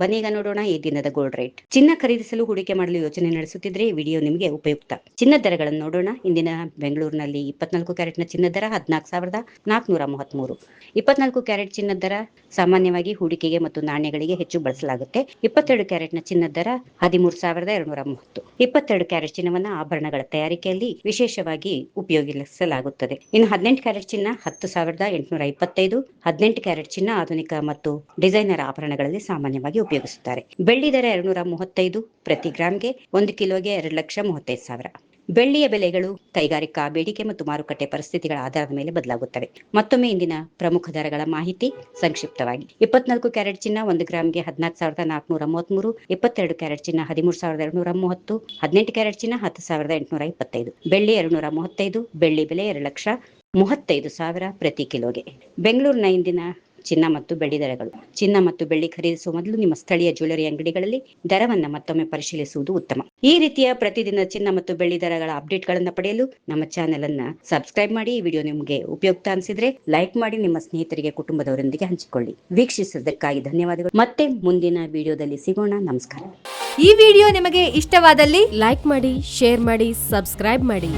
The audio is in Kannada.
ಬನ್ನೀಗ ನೋಡೋಣ ಈ ದಿನದ ಗೋಲ್ಡ್ ರೇಟ್. ಚಿನ್ನ ಖರೀದಿಸಲು ಹೂಡಿಕೆ ಮಾಡಲು ಯೋಚನೆ ನಡೆಸುತ್ತಿದ್ರೆ ಈ ವಿಡಿಯೋ ನಿಮಗೆ ಉಪಯುಕ್ತ. ಚಿನ್ನದ ದರಗಳನ್ನು ನೋಡೋಣ. ಇಂದಿನ ಬೆಂಗಳೂರಿನಲ್ಲಿ 24 ಕ್ಯಾರೆಟ್ನ ಚಿನ್ನದ ದರ 14,433. 24 ಕ್ಯಾರೆಟ್ ಚಿನ್ನದ ದರ ಸಾಮಾನ್ಯವಾಗಿ ಹೂಡಿಕೆಗೆ ಮತ್ತು ನಾಣ್ಯಗಳಿಗೆ ಹೆಚ್ಚು ಬಳಸಲಾಗುತ್ತೆ. 22 ಕ್ಯಾರೆಟ್ನ ಚಿನ್ನದ ದರ 13,230. 22 ಕ್ಯಾರೆಟ್ ಚಿನ್ನವನ್ನು ಆಭರಣಗಳ ತಯಾರಿಕೆಯಲ್ಲಿ ವಿಶೇಷವಾಗಿ ಉಪಯೋಗಿಸಲಾಗುತ್ತದೆ. ಇನ್ನು 18 ಕ್ಯಾರೆಟ್ ಚಿನ್ನ 10,825. 18 ಕ್ಯಾರೆಟ್ ಚಿನ್ನ ಆಧುನಿಕ ಮತ್ತು ಡಿಸೈನರ್ ಆಭರಣಗಳಲ್ಲಿ ಸಾಮಾನ್ಯವಾಗಿ ಉಪಯೋಗಿಸುತ್ತಾರೆ. ಬೆಳ್ಳಿ ದರ 235 ಪ್ರತಿ ಗ್ರಾಂಗೆ. 1 ಕಿಲೋಗೆ 2,35,000. ಬೆಳ್ಳಿಯ ಬೆಲೆಗಳು ಕೈಗಾರಿಕಾ ಬೇಡಿಕೆ ಮತ್ತು ಮಾರುಕಟ್ಟೆ ಪರಿಸ್ಥಿತಿಗಳ ಆಧಾರದ ಮೇಲೆ ಬದಲಾಗುತ್ತವೆ. ಮತ್ತೊಮ್ಮೆ ಇಂದಿನ ಪ್ರಮುಖ ದರಗಳ ಮಾಹಿತಿ ಸಂಕ್ಷಿಪ್ತವಾಗಿ. 24 ಕ್ಯಾರೆಟ್ ಚಿನ್ನ 1 ಗ್ರಾಂಗೆ 14,433. 22 ಕ್ಯಾರೆಟ್ ಚಿನ್ನ 13,230. 18 ಕ್ಯಾರೆಟ್ ಚಿನ್ನ 10,825. ಬೆಳ್ಳಿ 235. ಬೆಳ್ಳಿ ಬೆಲೆ 2,35,000 ಪ್ರತಿ ಕಿಲೋಗೆ. ಬೆಂಗಳೂರಿನ ಇಂದಿನ ಚಿನ್ನ ಮತ್ತು ಬೆಳ್ಳಿ ದರಗಳು. ಚಿನ್ನ ಮತ್ತು ಬೆಳ್ಳಿ ಖರೀದಿಸುವ ಮೊದಲು ನಿಮ್ಮ ಸ್ಥಳೀಯ ಜ್ಯುವೆಲರಿ ಅಂಗಡಿಗಳಲ್ಲಿ ದರವನ್ನು ಮತ್ತೊಮ್ಮೆ ಪರಿಶೀಲಿಸುವುದು ಉತ್ತಮ. ಈ ರೀತಿಯ ಪ್ರತಿದಿನ ಚಿನ್ನ ಮತ್ತು ಬೆಳ್ಳಿ ದರಗಳ ಅಪ್ಡೇಟ್ಗಳನ್ನು ಪಡೆಯಲು ನಮ್ಮ ಚಾನೆಲ್ ಅನ್ನು ಸಬ್ಸ್ಕ್ರೈಬ್ ಮಾಡಿ. ಈ ವಿಡಿಯೋ ನಿಮಗೆ ಉಪಯುಕ್ತ ಅನಿಸಿದ್ರೆ ಲೈಕ್ ಮಾಡಿ, ನಿಮ್ಮ ಸ್ನೇಹಿತರಿಗೆ ಕುಟುಂಬದವರೊಂದಿಗೆ ಹಂಚಿಕೊಳ್ಳಿ. ವೀಕ್ಷಿಸಿದ್ದಕ್ಕಾಗಿ ಧನ್ಯವಾದಗಳು. ಮತ್ತೆ ಮುಂದಿನ ವಿಡಿಯೋದಲ್ಲಿ ಸಿಗೋಣ. ನಮಸ್ಕಾರ. ಈ ವಿಡಿಯೋ ನಿಮಗೆ ಇಷ್ಟವಾದಲ್ಲಿ ಲೈಕ್ ಮಾಡಿ, ಶೇರ್ ಮಾಡಿ, ಸಬ್ಸ್ಕ್ರೈಬ್ ಮಾಡಿ.